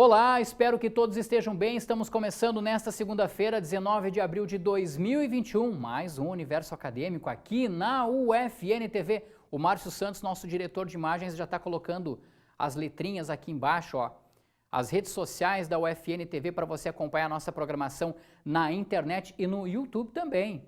Olá, espero que todos estejam bem. Estamos começando nesta segunda-feira, 19 de abril de 2021, mais um Universo Acadêmico aqui na UFN TV. O Márcio Santos, nosso diretor de imagens, já está colocando as letrinhas aqui embaixo, ó, as redes sociais da UFN TV para você acompanhar a nossa programação na internet e no YouTube também.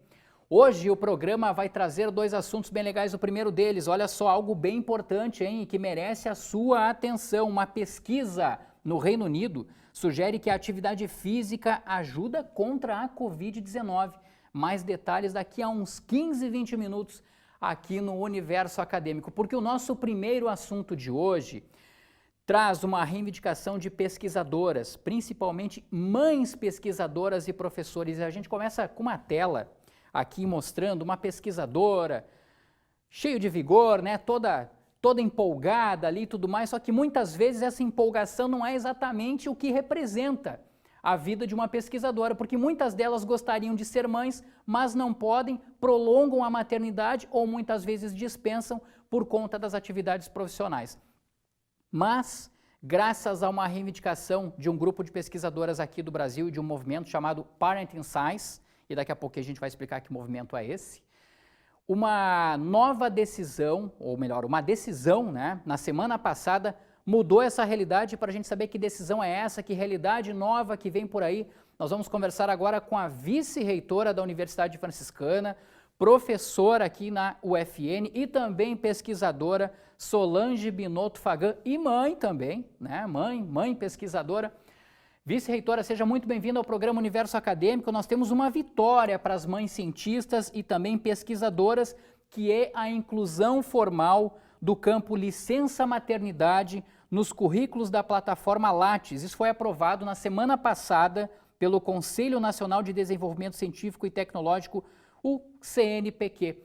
Hoje o programa vai trazer dois assuntos bem legais. O primeiro deles, olha só, algo bem importante, hein, que merece a sua atenção. Uma pesquisa no Reino Unido sugere que a atividade física ajuda contra a Covid-19. Mais detalhes daqui a uns 15, 20 minutos aqui no Universo Acadêmico, porque o nosso primeiro assunto de hoje traz uma reivindicação de pesquisadoras, principalmente mães pesquisadoras e professores. A gente começa com uma tela aqui mostrando uma pesquisadora, cheio de vigor, né, toda empolgada ali e tudo mais, só que muitas vezes essa empolgação não é exatamente o que representa a vida de uma pesquisadora, porque muitas delas gostariam de ser mães, mas não podem, prolongam a maternidade ou muitas vezes dispensam por conta das atividades profissionais. Mas, graças a uma reivindicação de um grupo de pesquisadoras aqui do Brasil e de um movimento chamado Parenting Science, e daqui a pouco a gente vai explicar que movimento é esse, uma nova decisão, ou melhor, uma decisão, né, na semana passada, mudou essa realidade. Para a gente saber que decisão é essa, que realidade nova que vem por aí, nós vamos conversar agora com a vice-reitora da Universidade Franciscana, professora aqui na UFN e também pesquisadora, Solange Binotto Fagan, e mãe também, né, mãe pesquisadora. Vice-reitora, seja muito bem-vinda ao programa Universo Acadêmico. Nós temos uma vitória para as mães cientistas e também pesquisadoras, que é a inclusão formal do campo licença maternidade nos currículos da plataforma Lattes. Isso foi aprovado na semana passada pelo Conselho Nacional de Desenvolvimento Científico e Tecnológico, o CNPq.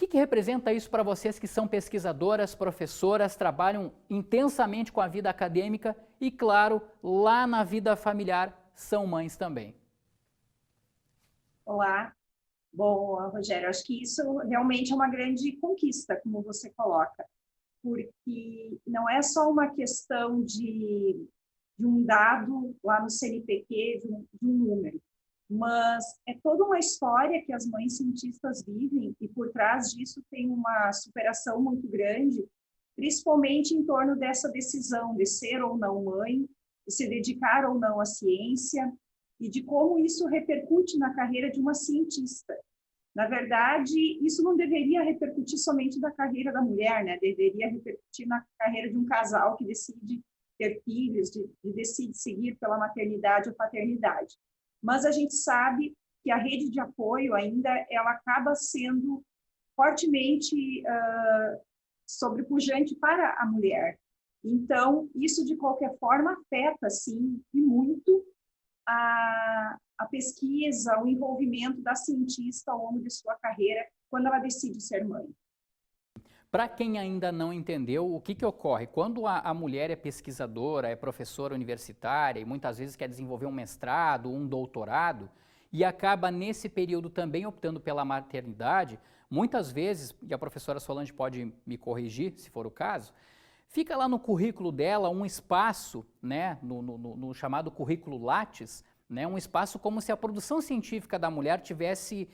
O que representa isso para vocês que são pesquisadoras, professoras, trabalham intensamente com a vida acadêmica e, claro, lá na vida familiar, são mães também? Olá. Bom, Rogério, acho que isso realmente é uma grande conquista, como você coloca, porque não é só uma questão de um dado lá no CNPq, de um número, mas é toda uma história que as mães cientistas vivem e por trás disso tem uma superação muito grande, principalmente em torno dessa decisão de ser ou não mãe, de se dedicar ou não à ciência e de como isso repercute na carreira de uma cientista. Na verdade, isso não deveria repercutir somente na carreira da mulher, né? Deveria repercutir na carreira de um casal que decide ter filhos, decide seguir pela maternidade ou paternidade. Mas a gente sabe que a rede de apoio ainda ela acaba sendo fortemente sobrepujante para a mulher. Então, isso de qualquer forma afeta, sim, e muito a pesquisa, o envolvimento da cientista ao longo de sua carreira, quando ela decide ser mãe. Para quem ainda não entendeu, o que ocorre? Quando a mulher é pesquisadora, é professora universitária e muitas vezes quer desenvolver um mestrado, um doutorado, e acaba nesse período também optando pela maternidade, muitas vezes, e a professora Solange pode me corrigir, se for o caso, fica lá no currículo dela um espaço, né, no chamado currículo Lattes, né, um espaço como se a produção científica da mulher tivesse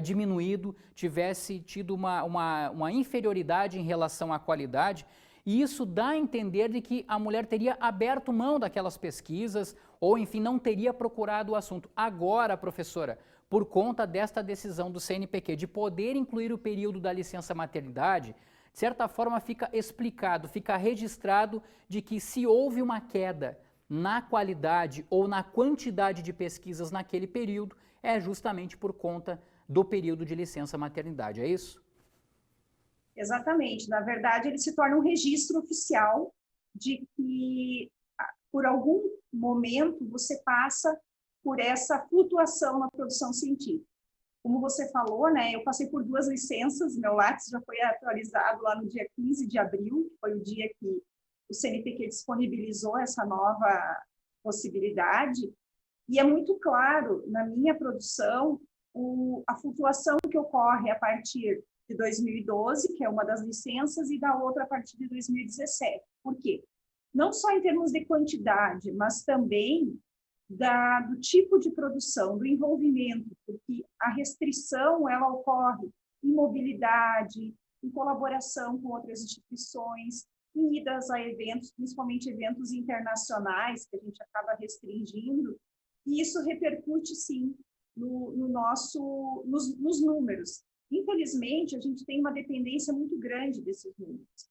diminuído, tivesse tido uma inferioridade em relação à qualidade, e isso dá a entender de que a mulher teria aberto mão daquelas pesquisas, ou enfim, não teria procurado o assunto. Agora, professora, por conta desta decisão do CNPq de poder incluir o período da licença maternidade, de certa forma fica explicado, fica registrado de que se houve uma queda na qualidade ou na quantidade de pesquisas naquele período, é justamente por conta do período de licença maternidade, é isso? Exatamente. Na verdade, ele se torna um registro oficial de que, por algum momento, você passa por essa flutuação na produção científica. Como você falou, né, eu passei por 2 licenças, meu Lattes já foi atualizado lá no dia 15 de abril, que foi o dia que o CNPq disponibilizou essa nova possibilidade, e é muito claro, na minha produção, a flutuação que ocorre a partir de 2012, que é uma das licenças, e da outra a partir de 2017. Por quê? não só em termos de quantidade, mas também do tipo de produção, do envolvimento, porque a restrição ela ocorre em mobilidade, em colaboração com outras instituições, em idas a eventos, principalmente eventos internacionais, que a gente acaba restringindo, e isso repercute, sim, nos números. Infelizmente, a gente tem uma dependência muito grande desses números,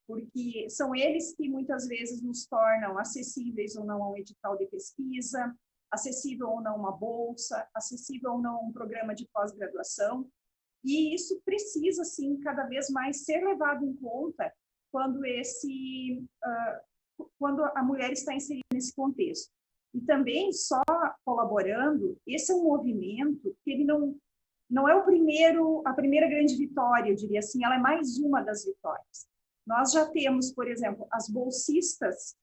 porque são eles que muitas vezes nos tornam acessíveis ou não a um edital de pesquisa, acessível ou não uma bolsa, acessível ou não um programa de pós-graduação, e isso precisa, sim, cada vez mais ser levado em conta quando a mulher está inserida nesse contexto. E também, só colaborando, esse é um movimento que ele não é a primeira grande vitória, eu diria assim, ela é mais uma das vitórias. Nós já temos, por exemplo, as bolsistas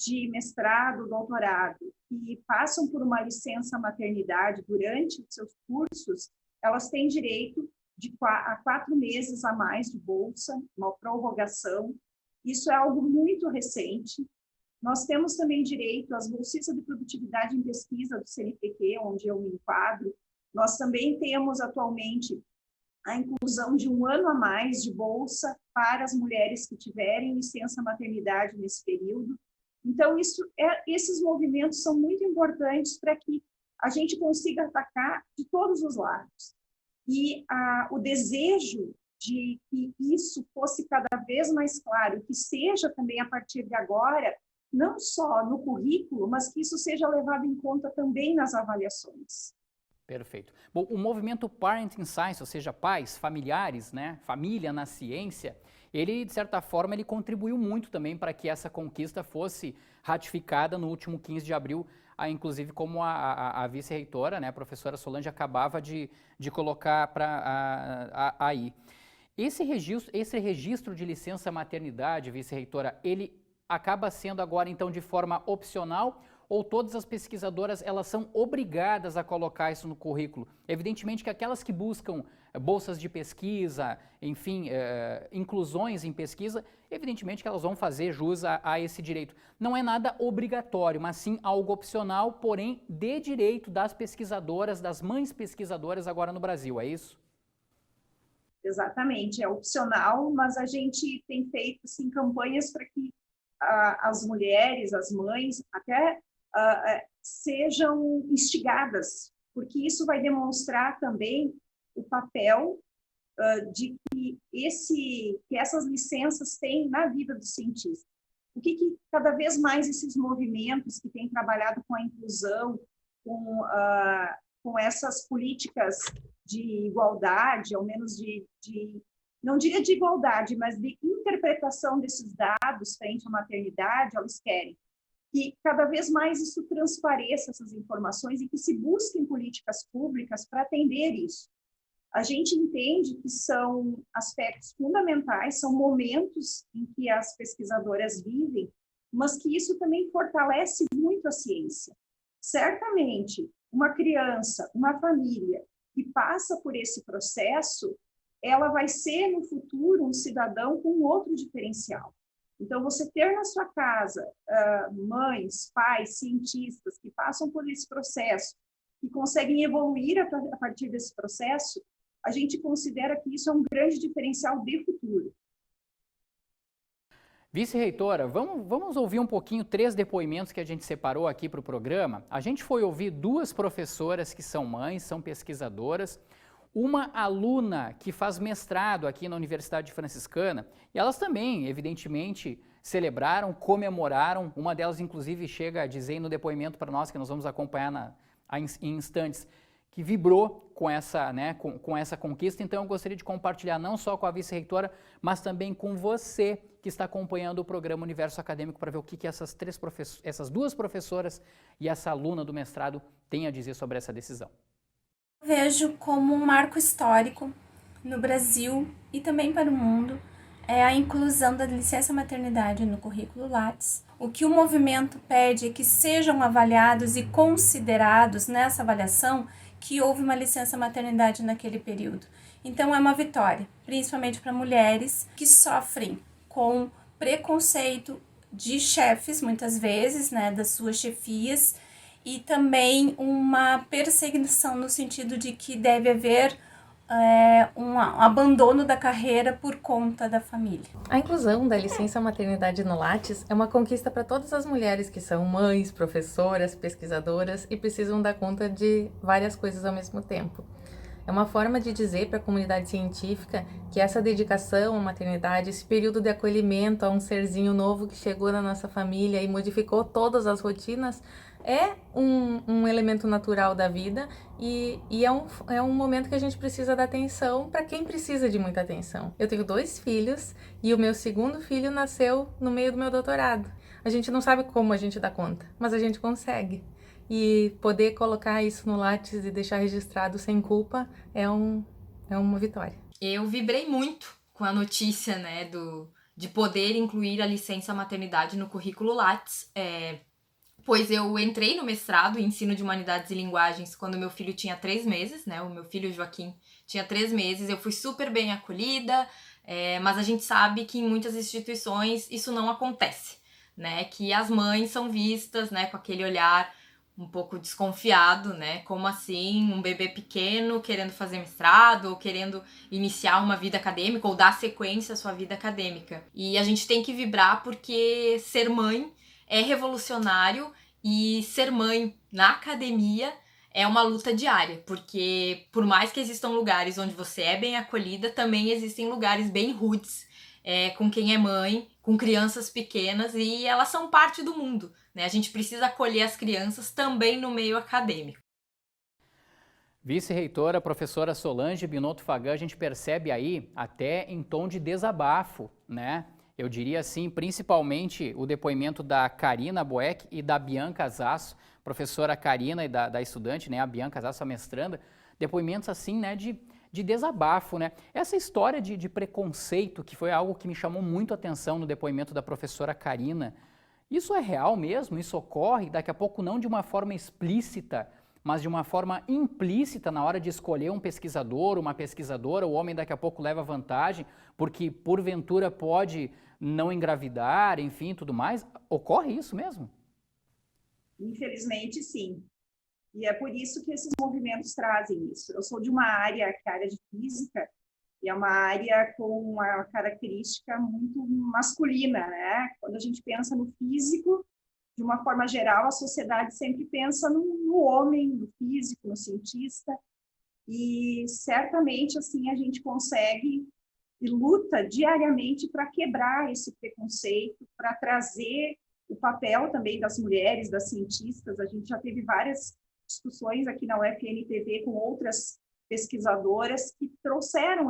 de mestrado, doutorado, que passam por uma licença maternidade durante os seus cursos, elas têm direito a 4 meses a mais de bolsa, uma prorrogação. Isso é algo muito recente. Nós temos também direito às bolsistas de produtividade em pesquisa do CNPq, onde eu me enquadro. Nós também temos atualmente a inclusão de 1 ano a mais de bolsa para as mulheres que tiverem licença maternidade nesse período. Então, esses movimentos são muito importantes para que a gente consiga atacar de todos os lados. E o desejo de que isso fosse cada vez mais claro, que seja também a partir de agora, não só no currículo, mas que isso seja levado em conta também nas avaliações. Perfeito. Bom, o movimento Parent in Science, ou seja, pais, familiares, né, família na ciência, ele, de certa forma, ele contribuiu muito também para que essa conquista fosse ratificada no último 15 de abril, inclusive como a vice-reitora, né, a professora Solange, acabava de colocar aí. Esse registro de licença maternidade, vice-reitora, ele acaba sendo agora, então, de forma opcional, ou todas as pesquisadoras elas são obrigadas a colocar isso no currículo? Evidentemente que aquelas que buscam bolsas de pesquisa, enfim, inclusões em pesquisa, evidentemente que elas vão fazer jus a esse direito. Não é nada obrigatório, mas sim algo opcional, porém de direito das pesquisadoras, das mães pesquisadoras agora no Brasil, é isso? Exatamente, é opcional, mas a gente tem feito assim, campanhas para que as mulheres, as mães, até sejam instigadas, porque isso vai demonstrar também o papel de que essas licenças têm na vida do cientista. O que cada vez mais esses movimentos que têm trabalhado com a inclusão, com essas políticas de igualdade, ao menos não diria de igualdade, mas de interpretação desses dados frente à maternidade, eles querem que cada vez mais isso transpareça, essas informações, e que se busquem políticas públicas para atender isso. A gente entende que são aspectos fundamentais, são momentos em que as pesquisadoras vivem, mas que isso também fortalece muito a ciência. Certamente, uma criança, uma família que passa por esse processo, ela vai ser, no futuro, um cidadão com outro diferencial. Então, você ter na sua casa mães, pais, cientistas que passam por esse processo, que conseguem evoluir a partir desse processo, a gente considera que isso é um grande diferencial de futuro. Vice-reitora, vamos ouvir um pouquinho 3 depoimentos que a gente separou aqui para o programa. A gente foi ouvir 2 professoras que são mães, são pesquisadoras, uma aluna que faz mestrado aqui na Universidade Franciscana, e elas também, evidentemente, celebraram, comemoraram, uma delas inclusive chega a dizer no depoimento para nós, que nós vamos acompanhar em instantes, que vibrou com essa, né, com essa conquista. Então eu gostaria de compartilhar não só com a vice-reitora, mas também com você que está acompanhando o programa Universo Acadêmico para ver o que essas 2 professoras e essa aluna do mestrado têm a dizer sobre essa decisão. Vejo como um marco histórico no Brasil e também para o mundo a inclusão da licença maternidade no currículo Lattes. O que o movimento pede é que sejam avaliados e considerados nessa avaliação que houve uma licença maternidade naquele período. Então é uma vitória, principalmente para mulheres que sofrem com preconceito de chefes, muitas vezes, né, das suas chefias, e também uma perseguição no sentido de que deve haver um abandono da carreira por conta da família. A inclusão da licença maternidade no Lattes é uma conquista para todas as mulheres que são mães, professoras, pesquisadoras e precisam dar conta de várias coisas ao mesmo tempo. É uma forma de dizer para a comunidade científica que essa dedicação à maternidade, esse período de acolhimento a um serzinho novo que chegou na nossa família e modificou todas as rotinas, é um elemento natural da vida e é um momento que a gente precisa dar atenção para quem precisa de muita atenção. Eu tenho 2 filhos e o meu segundo filho nasceu no meio do meu doutorado. A gente não sabe como a gente dá conta, mas a gente consegue. E poder colocar isso no Lattes e deixar registrado sem culpa é uma vitória. Eu vibrei muito com a notícia, né, de poder incluir a licença maternidade no currículo Lattes, pois eu entrei no mestrado em ensino de humanidades e linguagens quando meu filho tinha 3 meses, né, o meu filho Joaquim tinha 3 meses, eu fui super bem acolhida, mas a gente sabe que em muitas instituições isso não acontece, né, que as mães são vistas, né, com aquele olhar um pouco desconfiado, né? Como assim um bebê pequeno querendo fazer mestrado ou querendo iniciar uma vida acadêmica ou dar sequência à sua vida acadêmica. E a gente tem que vibrar porque ser mãe é revolucionário e ser mãe na academia é uma luta diária, porque por mais que existam lugares onde você é bem acolhida, também existem lugares bem rudes com quem é mãe, com crianças pequenas, e elas são parte do mundo, né? A gente precisa acolher as crianças também no meio acadêmico. Vice-reitora, professora Solange Binotto Fagan, a gente percebe aí até em tom de desabafo, né? Eu diria assim, principalmente o depoimento da Karina Boeck e da Bianca Zasso, professora Karina e da estudante, né? A Bianca Zasso, a mestranda, depoimentos assim, né, de desabafo, né? Essa história de preconceito, que foi algo que me chamou muito a atenção no depoimento da professora Karina, isso é real mesmo? Isso ocorre? Daqui a pouco não de uma forma explícita, mas de uma forma implícita na hora de escolher um pesquisador, uma pesquisadora, o homem daqui a pouco leva vantagem, porque porventura pode não engravidar, enfim, tudo mais. Ocorre isso mesmo? Infelizmente, sim. E é por isso que esses movimentos trazem isso. Eu sou de uma área, que é a área de física, e é uma área com uma característica muito masculina, né? Quando a gente pensa no físico, de uma forma geral, a sociedade sempre pensa no homem, no físico, no cientista, e certamente, assim, a gente consegue e luta diariamente para quebrar esse preconceito, para trazer o papel também das mulheres, das cientistas. A gente já teve várias discussões aqui na UFN-TV com outras pesquisadoras que trouxeram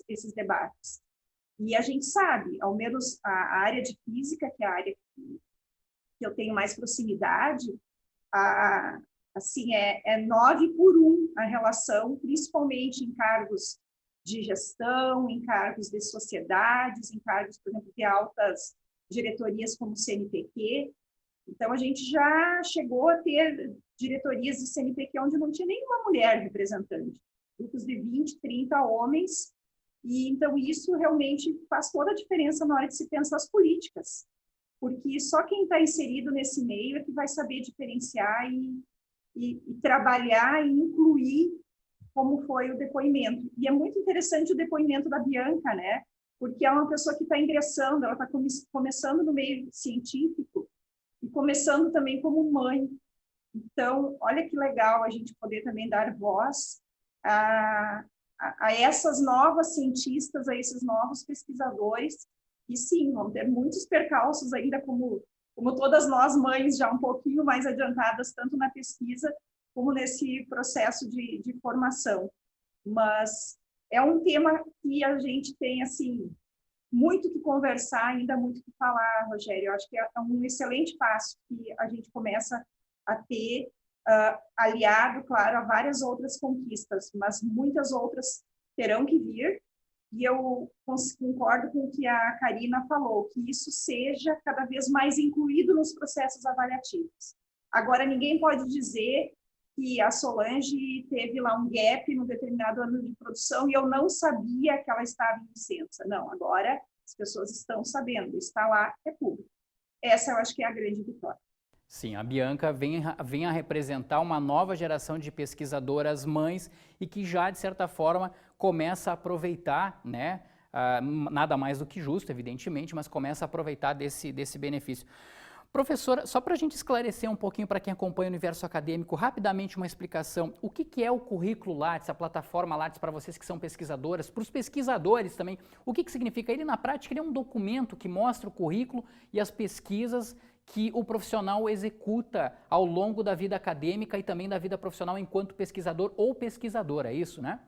esses debates. E a gente sabe, ao menos a área de física, que é a área que eu tenho mais proximidade, assim, é 9-1 a relação, principalmente em cargos de gestão, em cargos de sociedades, em cargos, por exemplo, de altas diretorias como o CNPq. Então, a gente já chegou a ter diretorias de CNPq onde não tinha nenhuma mulher representante, grupos de 20, 30 homens, e então isso realmente faz toda a diferença na hora de se pensar as políticas, porque só quem está inserido nesse meio é que vai saber diferenciar e trabalhar e incluir como foi o depoimento. E é muito interessante o depoimento da Bianca, né? Porque ela é uma pessoa que está ingressando, ela está começando no meio científico e começando também como mãe. Então, olha que legal a gente poder também dar voz a essas novas cientistas, a esses novos pesquisadores, e sim, vão ter muitos percalços ainda, como todas nós mães já um pouquinho mais adiantadas, tanto na pesquisa como nesse processo de formação. Mas é um tema que a gente tem, assim, muito que conversar, ainda muito que falar, Rogério. Eu acho que é um excelente passo que a gente começa a ter, aliado, claro, a várias outras conquistas, mas muitas outras terão que vir, e eu concordo com o que a Karina falou, que isso seja cada vez mais incluído nos processos avaliativos. Agora, ninguém pode dizer que a Solange teve lá um gap no determinado ano de produção e eu não sabia que ela estava em licença. Não, agora as pessoas estão sabendo, está lá, é público. essa eu acho que é a grande vitória. Sim, a Bianca vem a representar uma nova geração de pesquisadoras mães e que já, de certa forma, começa a aproveitar, né? Nada mais do que justo, evidentemente, mas começa a aproveitar desse benefício. Professora, só para a gente esclarecer um pouquinho para quem acompanha o universo acadêmico, rapidamente uma explicação. O que é o currículo Lattes, a plataforma Lattes para vocês que são pesquisadoras, para os pesquisadores também, o que significa? Ele, na prática, ele é um documento que mostra o currículo e as pesquisas que o profissional executa ao longo da vida acadêmica e também da vida profissional enquanto pesquisador ou pesquisadora, é isso, né?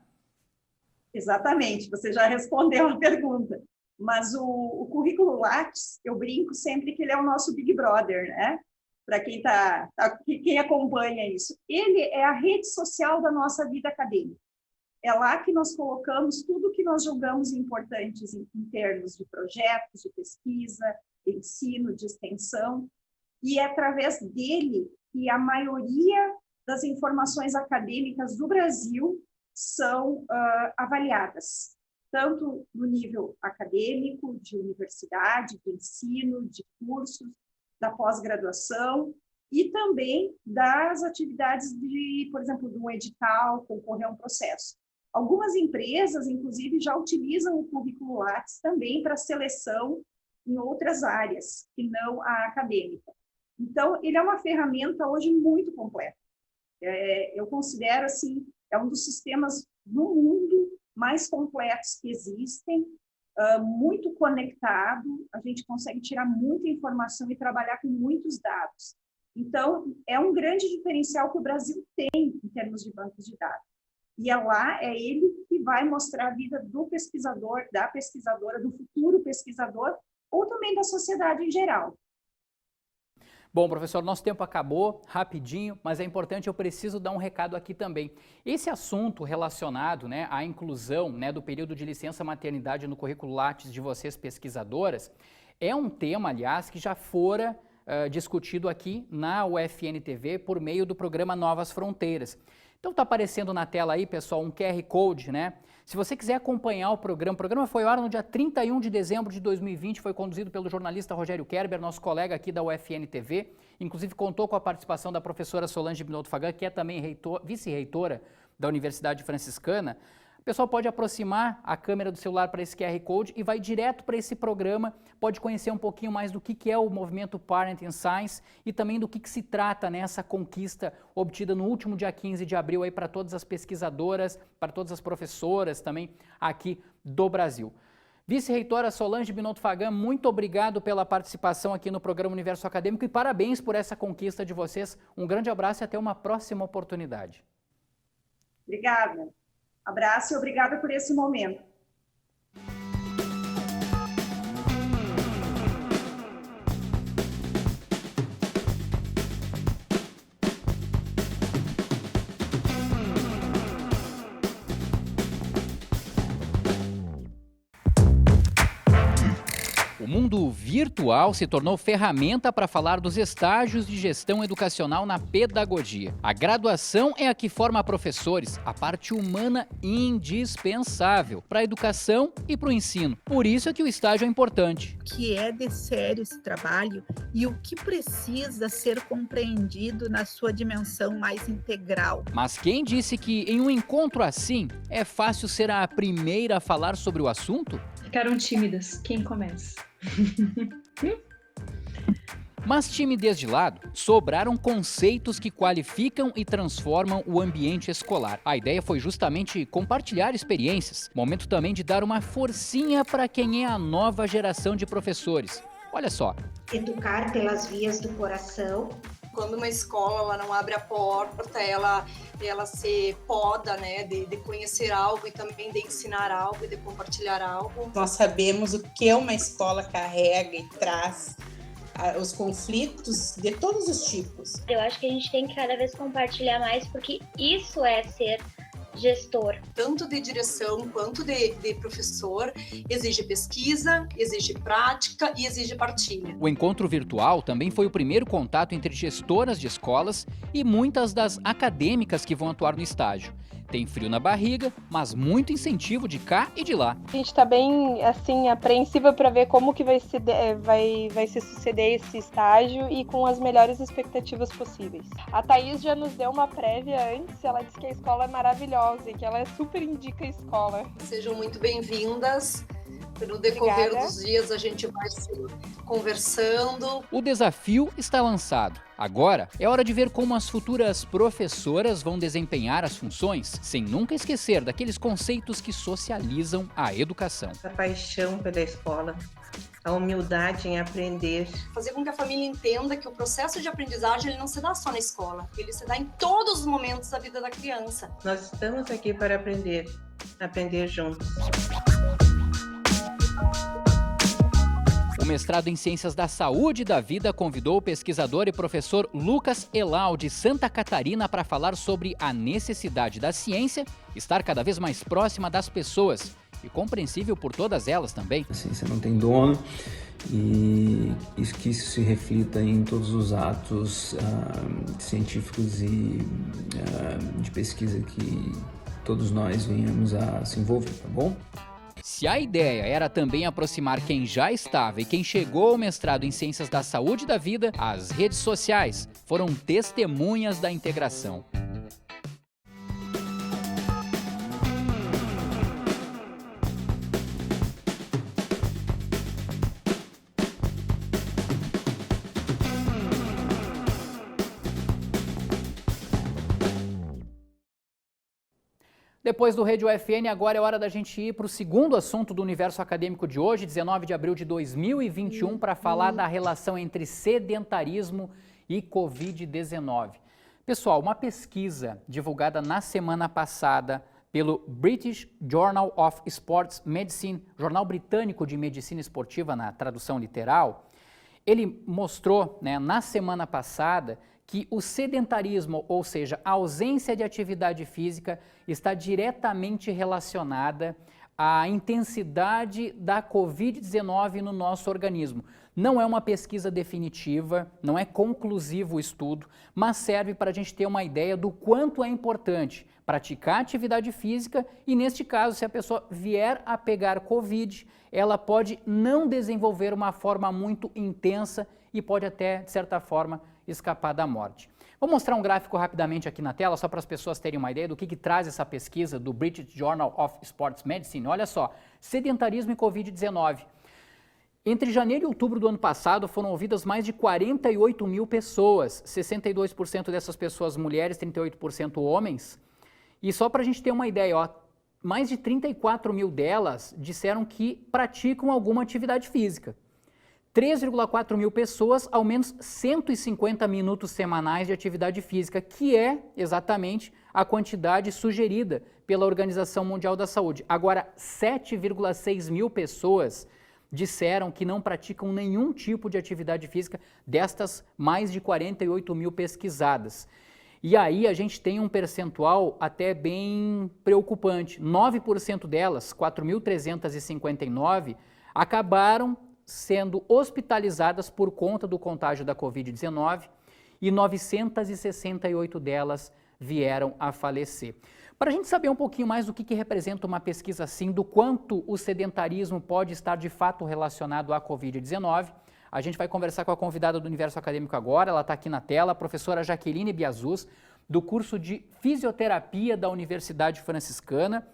Exatamente, você já respondeu a pergunta. Mas o currículo Lattes, eu brinco sempre que ele é o nosso Big Brother, né? Para quem acompanha isso. Ele é a rede social da nossa vida acadêmica. É lá que nós colocamos tudo que nós julgamos importantes em termos de projetos, de pesquisa, de ensino, de extensão, e é através dele que a maioria das informações acadêmicas do Brasil são avaliadas, tanto no nível acadêmico, de universidade, de ensino, de cursos, da pós-graduação, e também das atividades de, por exemplo, de um edital, concorrer a um processo. Algumas empresas, inclusive, já utilizam o currículo Lattes também para seleção em outras áreas, que não a acadêmica. Então, ele é uma ferramenta hoje muito completa. Eu considero, assim, é um dos sistemas no mundo mais completos que existem, muito conectado, a gente consegue tirar muita informação e trabalhar com muitos dados. Então, é um grande diferencial que o Brasil tem em termos de bancos de dados. E é ele que vai mostrar a vida do pesquisador, da pesquisadora, do futuro pesquisador, ou também da sociedade em geral. Bom, professor, nosso tempo acabou rapidinho, mas é importante, eu preciso dar um recado aqui também. Esse assunto relacionado, né, à inclusão, né, do período de licença maternidade no currículo Lattes de vocês pesquisadoras, é um tema, aliás, que já fora discutido aqui na UFN-TV por meio do programa Novas Fronteiras. Então está aparecendo na tela aí, pessoal, um QR Code, né? Se você quiser acompanhar o programa foi ao ar no dia 31 de dezembro de 2020, foi conduzido pelo jornalista Rogério Kerber, nosso colega aqui da UFN-TV, inclusive contou com a participação da professora Solange Binotto Fagan, que é também vice-reitora da Universidade Franciscana. O pessoal pode aproximar a câmera do celular para esse QR Code e vai direto para esse programa, pode conhecer um pouquinho mais do que é o movimento Parent in Science e também do que se trata nessa conquista obtida no último dia 15 de abril aí para todas as pesquisadoras, para todas as professoras também aqui do Brasil. Vice-reitora Solange Binotto Fagan, muito obrigado pela participação aqui no programa Universo Acadêmico e parabéns por essa conquista de vocês. Um grande abraço e até uma próxima oportunidade. Obrigada. Abraço e obrigada por esse momento. O mundo virtual se tornou ferramenta para falar dos estágios de gestão educacional na pedagogia. A graduação é a que forma professores, a parte humana indispensável para a educação e para o ensino. Por isso é que o estágio é importante. O que é de sério esse trabalho e o que precisa ser compreendido na sua dimensão mais integral. Mas quem disse que em um encontro assim é fácil ser a primeira a falar sobre o assunto? Ficaram tímidas. Quem começa? Mas timidez de lado, sobraram conceitos que qualificam e transformam o ambiente escolar. A ideia foi justamente compartilhar experiências, momento também de dar uma forcinha para quem é a nova geração de professores. Olha só. Educar pelas vias do coração. Quando uma escola ela não abre a porta, ela se poda, né, de conhecer algo e também de ensinar algo e de compartilhar algo. Nós sabemos o que uma escola carrega e traz, os conflitos de todos os tipos. Eu acho que a gente tem que cada vez compartilhar mais, porque isso é ser gestor. Tanto de direção quanto de professor, exige pesquisa, exige prática e exige partilha. O encontro virtual também foi o primeiro contato entre gestoras de escolas e muitas das acadêmicas que vão atuar no estágio. Tem frio na barriga, mas muito incentivo de cá e de lá. A gente está bem, assim, apreensiva para ver como que vai se suceder esse estágio e com as melhores expectativas possíveis. A Thaís já nos deu uma prévia antes, ela disse que a escola é maravilhosa e que ela super indica a escola. Sejam muito bem-vindas. No decorrer Obrigada. dos dias a gente vai se conversando. O desafio está lançado. Agora é hora de ver como as futuras professoras vão desempenhar as funções, sem nunca esquecer daqueles conceitos que socializam a educação. A paixão pela escola, a humildade em aprender. Fazer com que a família entenda que o processo de aprendizagem ele não se dá só na escola, ele se dá em todos os momentos da vida da criança. Nós estamos aqui para aprender juntos. O mestrado em Ciências da Saúde e da Vida convidou o pesquisador e professor Lucas Elau, de Santa Catarina, para falar sobre a necessidade da ciência estar cada vez mais próxima das pessoas e compreensível por todas elas também. A ciência não tem dono e que isso se reflita em todos os atos científicos e de pesquisa que todos nós venhamos a se envolver, tá bom? Se a ideia era também aproximar quem já estava e quem chegou ao mestrado em Ciências da Saúde e da Vida, as redes sociais foram testemunhas da integração. Depois do Rede UFN, agora é hora da gente ir para o segundo assunto do universo acadêmico de hoje, 19 de abril de 2021, para falar da relação entre sedentarismo e Covid-19. Pessoal, uma pesquisa divulgada na semana passada pelo British Journal of Sports Medicine, jornal britânico de medicina esportiva na tradução literal, ele mostrou, na semana passada, que o sedentarismo, ou seja, a ausência de atividade física, está diretamente relacionada à intensidade da Covid-19 no nosso organismo. Não é uma pesquisa definitiva, não é conclusivo o estudo, mas serve para a gente ter uma ideia do quanto é importante praticar atividade física e, neste caso, se a pessoa vier a pegar Covid, ela pode não desenvolver uma forma muito intensa e pode até, de certa forma, escapar da morte. Vou mostrar um gráfico rapidamente aqui na tela, só para as pessoas terem uma ideia do que traz essa pesquisa do British Journal of Sports Medicine. Olha só, sedentarismo e Covid-19. Entre janeiro e outubro do ano passado foram ouvidas mais de 48 mil pessoas, 62% dessas pessoas mulheres, 38% homens. E só para a gente ter uma ideia, mais de 34 mil delas disseram que praticam alguma atividade física. 3,4 mil pessoas, ao menos 150 minutos semanais de atividade física, que é exatamente a quantidade sugerida pela Organização Mundial da Saúde. Agora, 7,6 mil pessoas disseram que não praticam nenhum tipo de atividade física destas mais de 48 mil pesquisadas. E aí a gente tem um percentual até bem preocupante. 9% delas, 4.359, acabaram sendo hospitalizadas por conta do contágio da Covid-19 e 968 delas vieram a falecer. Para a gente saber um pouquinho mais do que representa uma pesquisa assim, do quanto o sedentarismo pode estar de fato relacionado à Covid-19, a gente vai conversar com a convidada do Universo Acadêmico agora, ela está aqui na tela, a professora Jaqueline Biazus, do curso de Fisioterapia da Universidade Franciscana.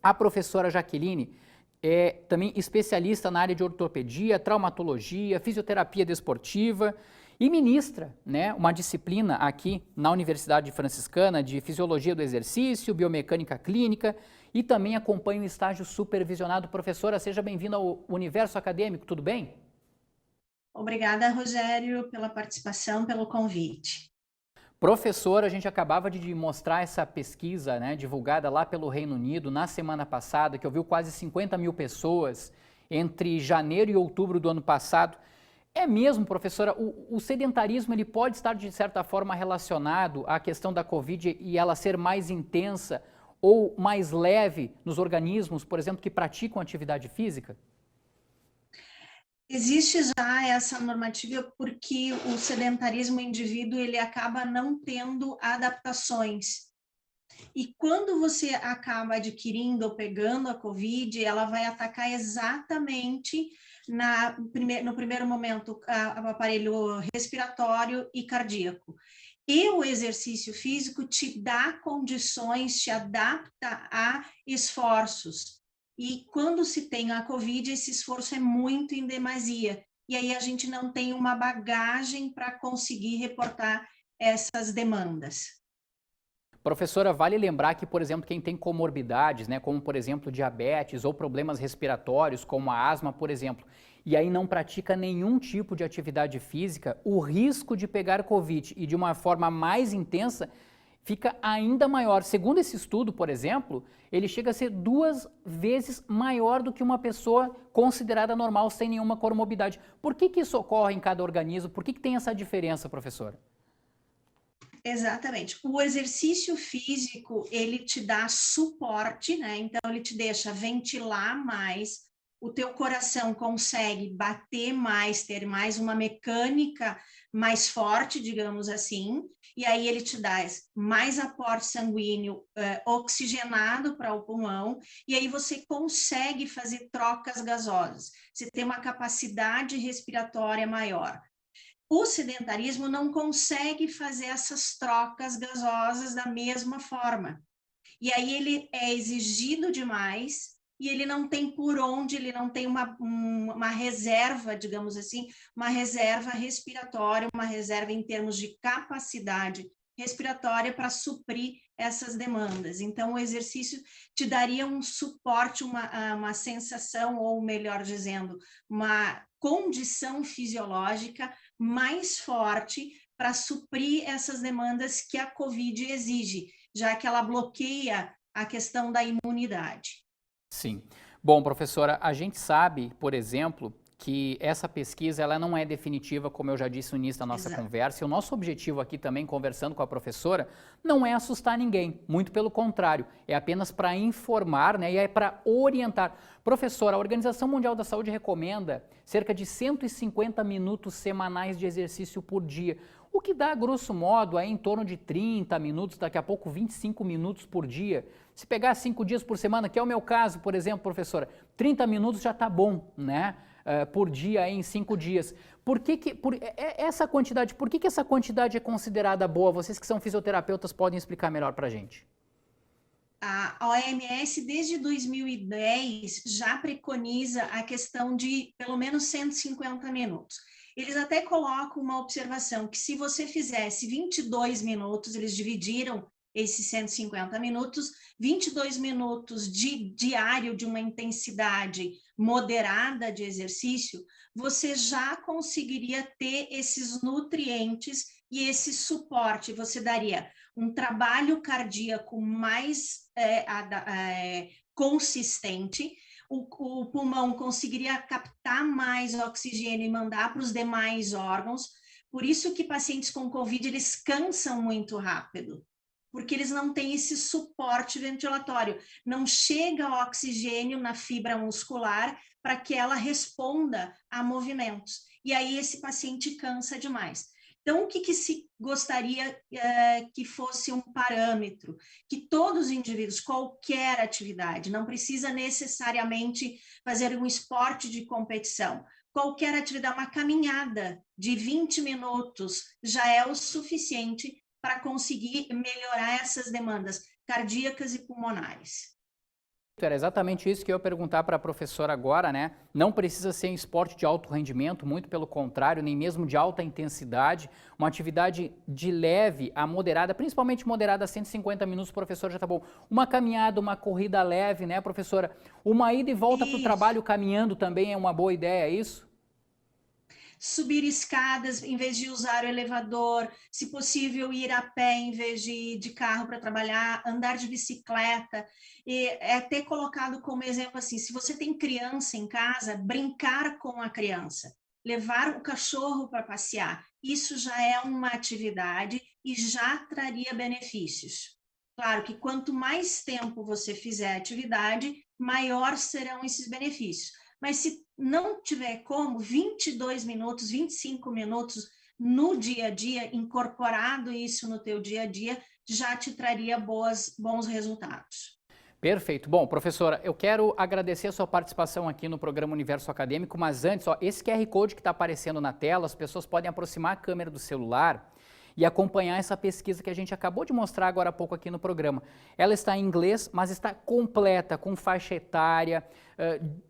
A professora Jaqueline é também especialista na área de ortopedia, traumatologia, fisioterapia desportiva e ministra, uma disciplina aqui na Universidade Franciscana de Fisiologia do Exercício, Biomecânica Clínica e também acompanha o estágio supervisionado. Professora, seja bem-vinda ao Universo Acadêmico, tudo bem? Obrigada, Rogério, pela participação, pelo convite. Professora, a gente acabava de mostrar essa pesquisa, divulgada lá pelo Reino Unido na semana passada, que ouviu quase 50 mil pessoas entre janeiro e outubro do ano passado. É mesmo, professora, o sedentarismo ele pode estar de certa forma relacionado à questão da Covid e ela ser mais intensa ou mais leve nos organismos, por exemplo, que praticam atividade física? Existe já essa normativa porque o sedentarismo, o indivíduo, ele acaba não tendo adaptações. E quando você acaba adquirindo ou pegando a COVID, ela vai atacar exatamente no primeiro momento o aparelho respiratório e cardíaco. E o exercício físico te dá condições, te adapta a esforços. E quando se tem a COVID, esse esforço é muito em demasia. E aí a gente não tem uma bagagem para conseguir reportar essas demandas. Professora, vale lembrar que, por exemplo, quem tem comorbidades, né, como, por exemplo, diabetes ou problemas respiratórios, como a asma, por exemplo, e aí não pratica nenhum tipo de atividade física, o risco de pegar Covid e de uma forma mais intensa fica ainda maior. Segundo esse estudo, por exemplo, ele chega a ser 2 vezes maior do que uma pessoa considerada normal sem nenhuma comorbidade. Por que isso ocorre em cada organismo? Por que tem essa diferença, professora? Exatamente. O exercício físico, ele te dá suporte, né? Então, ele te deixa ventilar mais, o teu coração consegue bater mais, ter mais uma mecânica mais forte, digamos assim, e aí ele te dá mais aporte sanguíneo oxigenado para o pulmão, e aí você consegue fazer trocas gasosas, você tem uma capacidade respiratória maior. O sedentarismo não consegue fazer essas trocas gasosas da mesma forma. E aí ele é exigido demais e ele não tem por onde, ele não tem uma reserva, digamos assim, uma reserva respiratória, uma reserva em termos de capacidade respiratória para suprir essas demandas. Então, o exercício te daria um suporte, uma sensação, ou melhor dizendo, uma condição fisiológica mais forte para suprir essas demandas que a COVID exige, já que ela bloqueia a questão da imunidade. Sim. Bom, professora, a gente sabe, por exemplo, que essa pesquisa ela não é definitiva, como eu já disse no início da nossa conversa, e o nosso objetivo aqui também, conversando com a professora, não é assustar ninguém, muito pelo contrário, é apenas para informar, né, e é para orientar. Professora, a Organização Mundial da Saúde recomenda cerca de 150 minutos semanais de exercício por dia, o que dá, grosso modo, aí, em torno de 30 minutos, daqui a pouco 25 minutos por dia. Se pegar 5 dias por semana, que é o meu caso, por exemplo, professora, 30 minutos já está bom, né? Por dia, aí, em 5 dias. Por que essa quantidade é considerada boa? Vocês que são fisioterapeutas podem explicar melhor para a gente. A OMS, desde 2010, já preconiza a questão de pelo menos 150 minutos. Eles até colocam uma observação que se você fizesse 22 minutos, eles dividiram esses 150 minutos, 22 minutos diário de uma intensidade moderada de exercício, você já conseguiria ter esses nutrientes e esse suporte. Você daria um trabalho cardíaco mais consistente, o pulmão conseguiria captar mais oxigênio e mandar para os demais órgãos. Por isso que pacientes com COVID, eles cansam muito rápido, porque eles não têm esse suporte ventilatório. Não chega oxigênio na fibra muscular para que ela responda a movimentos. E aí esse paciente cansa demais. Então, o que se gostaria que fosse um parâmetro? Que todos os indivíduos, qualquer atividade, não precisa necessariamente fazer um esporte de competição. Qualquer atividade, uma caminhada de 20 minutos já é o suficiente para conseguir melhorar essas demandas cardíacas e pulmonares. Era exatamente isso que eu ia perguntar para a professora agora, né? Não precisa ser um esporte de alto rendimento, muito pelo contrário, nem mesmo de alta intensidade. Uma atividade de leve a moderada, principalmente moderada, 150 minutos, professor, já tá bom. Uma caminhada, uma corrida leve, né, professora? Uma ida e volta para o trabalho caminhando também é uma boa ideia, é isso? Subir escadas em vez de usar o elevador, se possível ir a pé em vez de carro para trabalhar, andar de bicicleta, e é até colocado como exemplo assim, se você tem criança em casa, brincar com a criança, levar o cachorro para passear, isso já é uma atividade e já traria benefícios. Claro que quanto mais tempo você fizer atividade, maior serão esses benefícios. Mas se não tiver como, 22 minutos, 25 minutos no dia a dia, incorporado isso no teu dia a dia, já te traria bons resultados. Perfeito. Bom, professora, eu quero agradecer a sua participação aqui no programa Universo Acadêmico, mas antes, esse QR Code que está aparecendo na tela, as pessoas podem aproximar a câmera do celular e acompanhar essa pesquisa que a gente acabou de mostrar agora há pouco aqui no programa. Ela está em inglês, mas está completa, com faixa etária,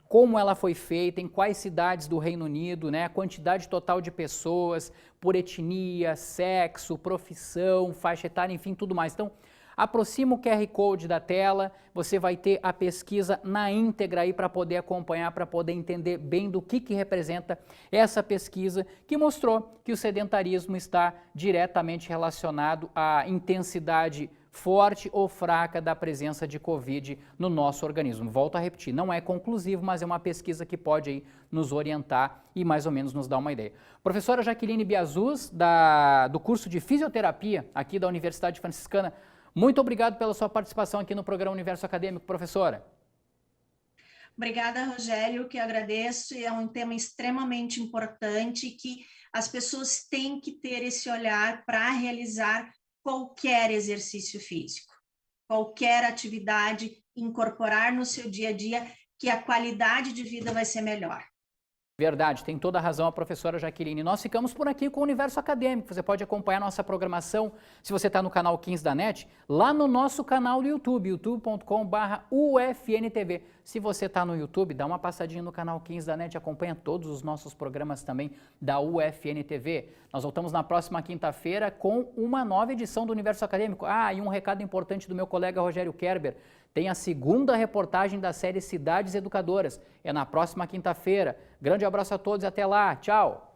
como ela foi feita, em quais cidades do Reino Unido, né, a quantidade total de pessoas, por etnia, sexo, profissão, faixa etária, enfim, tudo mais. Então, aproxima o QR Code da tela, você vai ter a pesquisa na íntegra aí para poder acompanhar, para poder entender bem do que representa essa pesquisa que mostrou que o sedentarismo está diretamente relacionado à intensidade forte ou fraca da presença de Covid no nosso organismo. Volto a repetir, não é conclusivo, mas é uma pesquisa que pode aí nos orientar e mais ou menos nos dar uma ideia. Professora Jaqueline Biazuz, do curso de Fisioterapia aqui da Universidade Franciscana, muito obrigado pela sua participação aqui no programa Universo Acadêmico, professora. Obrigada, Rogério, que agradeço. É um tema extremamente importante que as pessoas têm que ter esse olhar para realizar qualquer exercício físico, qualquer atividade, incorporar no seu dia a dia, que a qualidade de vida vai ser melhor. Verdade, tem toda a razão a professora Jaqueline. Nós ficamos por aqui com o Universo Acadêmico. Você pode acompanhar nossa programação, se você está no canal 15 da NET, lá no nosso canal do YouTube, youtube.com/UFNTV. Se você está no YouTube, dá uma passadinha no canal 15 da NET, acompanha todos os nossos programas também da UFNTV. Nós voltamos na próxima quinta-feira com uma nova edição do Universo Acadêmico. E um recado importante do meu colega Rogério Kerber. Tem a segunda reportagem da série Cidades Educadoras. É na próxima quinta-feira. Grande abraço a todos e até lá. Tchau!